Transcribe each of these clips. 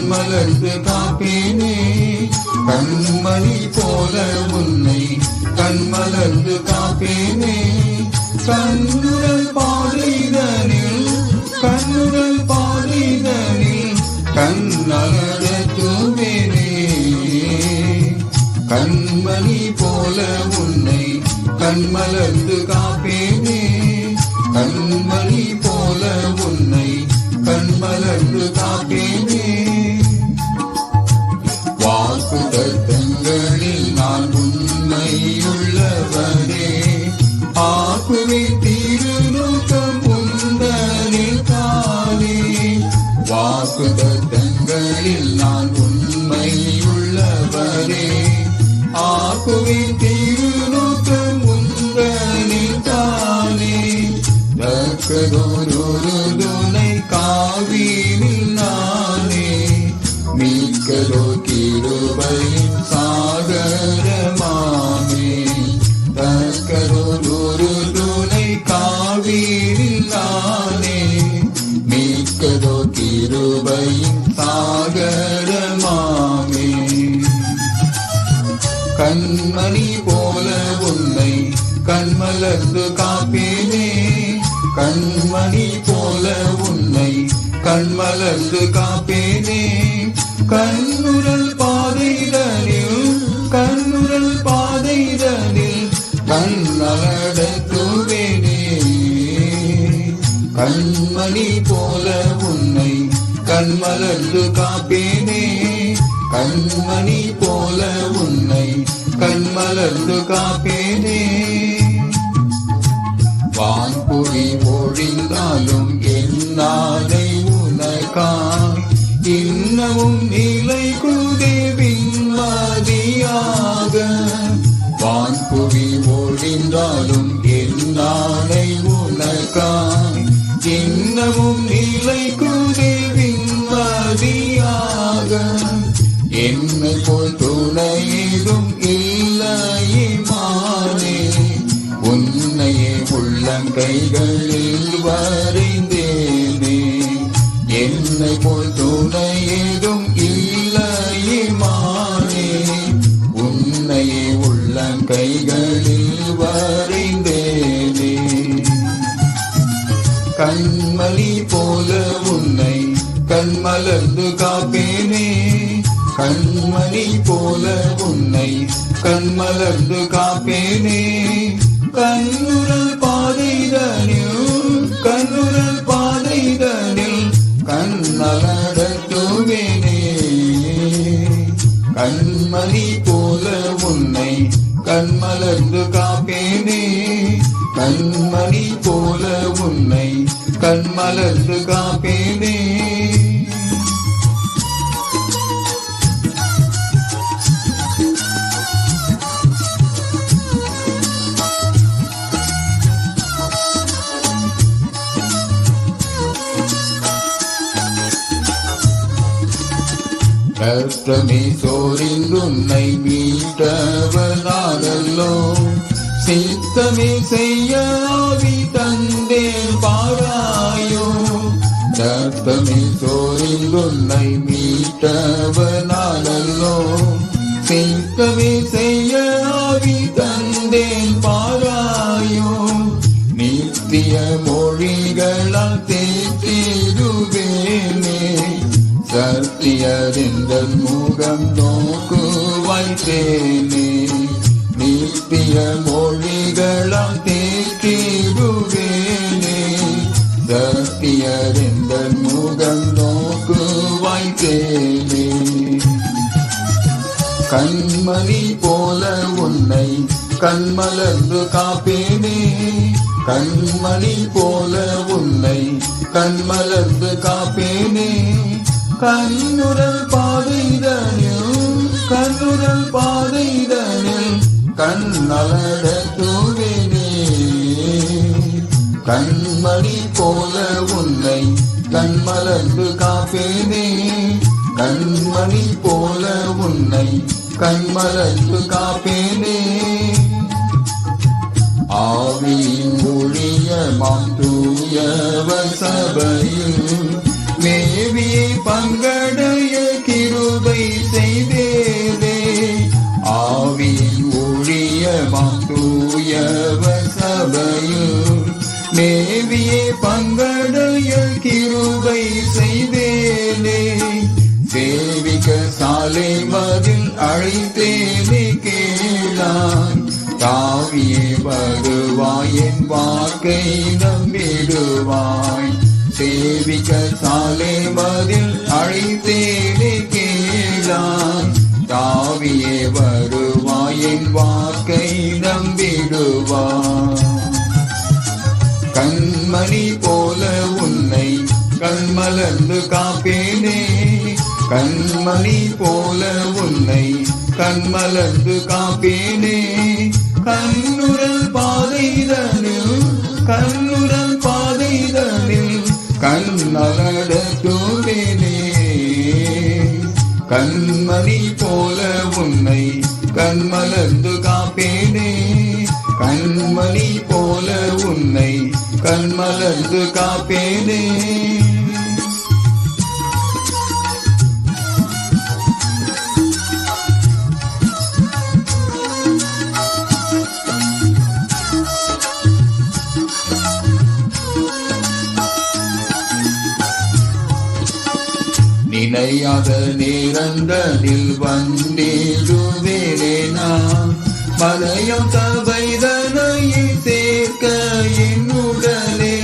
கண்மலர்ந்து காப்பேனே கண்மணி போல உன்னை கண்மலர்ந்து காப்பேனே கண்ணுரல் பாடிதனில் கண்ணுரல் பாடிதனில் கண்ணழகத்துவேனே கண்மணி போல உன்னை கண்மலர்ந்து காப்பேனே கண்மணி போல உன்னை கண்மலர்ந்து காப்பேனே வாக்குதத்தங்களில் நான் உண்மையுள்ளவரே ஆக்குவே திருநோக்கம் உந்தனில் தானே வாக்குதத்தங்களில் நான் உண்மையுள்ளவரே ஆக்குவே திருநோக்கம் உந்தனில் தானே தக்கதொரு துணை காவினில் நானே மீட்கதோ கிருபையின் சாகரமாமே தக்கதொரு துணை காவினில் நானே மீட்கதோ கிருபையின் சாகரமாமே கண்மணி போல உன்னை கண்மலர்ந்து காப்பேனே கண்மணி போல உன்னை கண்மலர்ந்து காப்பேனே கண்ணுரல் பாதைதனில் கண்ணுரல் பாதைதனில் கண்ணழகத்துவேனே கண்மணி போல உன்னை கண்மலர்ந்து காப்பேனே கண்மணி போல உன்னை கண்மலர்ந்து காப்பேனே வான்புரி ஒழிந்தாலும் என்னாதை உனக்காய் இன்னமும் நிலை குதேவின்மதியாக வான்புரி ஒழிந்தாலும் என்னாதை உனக்காய் இன்னமும் நிலை குதேவின்மதியாக என்னை போல் துணையேதும் இல்லையே மானே உன்னையே உள்ளங்கைகளில் வரைந்தேனே என்னை போல் துணையேதும் இல்லையே மானே உன்னையே உள்ளங்கைகளில் வரைந்தேனே கண்மணி போல உன்னை கண்மலர்ந்து காப்பேனே கண்மணி போல உன்னை கண்மலர்ந்து காப்பேனே கண்ணுரல் பாதைதனில் கண்ணுரல் பாதைதனில் கண்ணழகத்துவேனே கண்மணி போல உன்னை கண்மலர்ந்து காப்பேனே கண்மணி போல உன்னை கண்மலர்ந்து காப்பேனே ரத்தமே சோரிந்துன்னை மீட்டவனாரல்லோ சித்தமே செய்ய ஆவி தந்தேன் பாராயோ ரத்தமே சோரிந்துன்னை மீட்டவனாரல்லோ சித்தமே செய்ய ஆவி தந்தேன் பாராயோ நித்திய மொழிகளால் தேற்றிடுவேனே சத்தியறிந்தன் முகம் நோக்கு வைத்தேனே நித்திய மொழிகளால் தேற்றிடுவேனே சத்தியறிந்தன் முகம் நோக்கு வைத்தேனே கண்மணி போல உன்னை கண்மலர்ந்து காப்பேனே கண்மணி போல உன்னை கண்மலர்ந்து காப்பேனே கண்ணுரல் பாதைதனில் கண்ணுரல் பாதைதனில் கண்ணழகத்துவேனே கண்மணி போல உன்னை கண்மலர்ந்து காப்பேனே கண்மணி போல உன்னை கண்மலர்ந்து காப்பேனே ஆவியின் ஊழியமாம் தூயவர் சபையில் மேவியை பங்கடைய மேவியே பங்கடைய கிருபை செய்தேனே சேவிக்க சாலை மதில் அழைத்தேனே கேளாய் தாவியே வருவாய் என் வாக்கை நம்பிடுவாய் சேவிக்க சாலை மதில் அழைத்தேனே கேளாய் தாவியே வருவாய் என் வாக்கை நம்பிடுவாய் கண்மணி போல உன்னை கண்மலர்ந்து காப்பேனே கண்மணி போல உன்னை கண்மலர்ந்து காப்பேனே கண்ணுரல் பாதைதனில் கண்ணுரல் பாதைதனில் கண்ணலடத்துவேனே கண்மணி போல உன்னை கண்மலர்ந்து காப்பேனே கண்மணி போல உன்னை கண்மலர்ந்து காப்பேனே நினையாத நேரங்களில் வந்தேடுவேனே நான் மலையம் சபைதனையை சேர்க்க என்னுடனே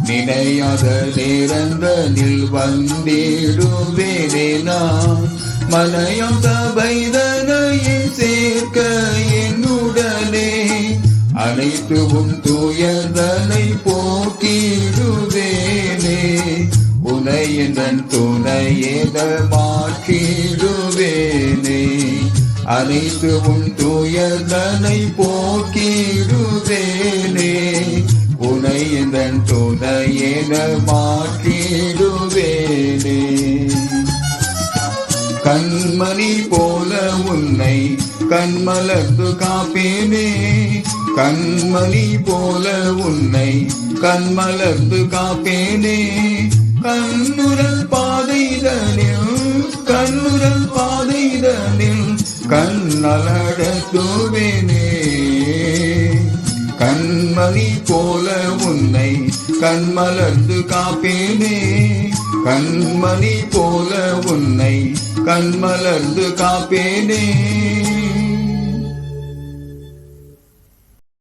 நினையாத நேரங்களில் வந்தேடுவேனே நான் மலையம் சபைதனையை சேர்க்க என்னுடனே அனைத்து உன் துயர்தனை போக்கிடுவேனே உனையன் துணையென மாற்றிடுவேனே அனைத்து உன் துயர்தனை போக்கிடுவேனே உனையன் துணையென மாற்றிடுவேனே கண்மணி போல உன்னை கண்மலர்ந்து காப்பேனே கண்மணி போல உன்னை கண்மலர்ந்து காப்பேனே கண்ணுரல் பாதைதனில் கண்ணுரல் பாதைதனில் கண்ணலடத்துவேனே கண்மணி போல உன்னை கண்மலர்ந்து காப்பேனே கண்மணி போல உன்னை கண்மலர்ந்து காப்பேனே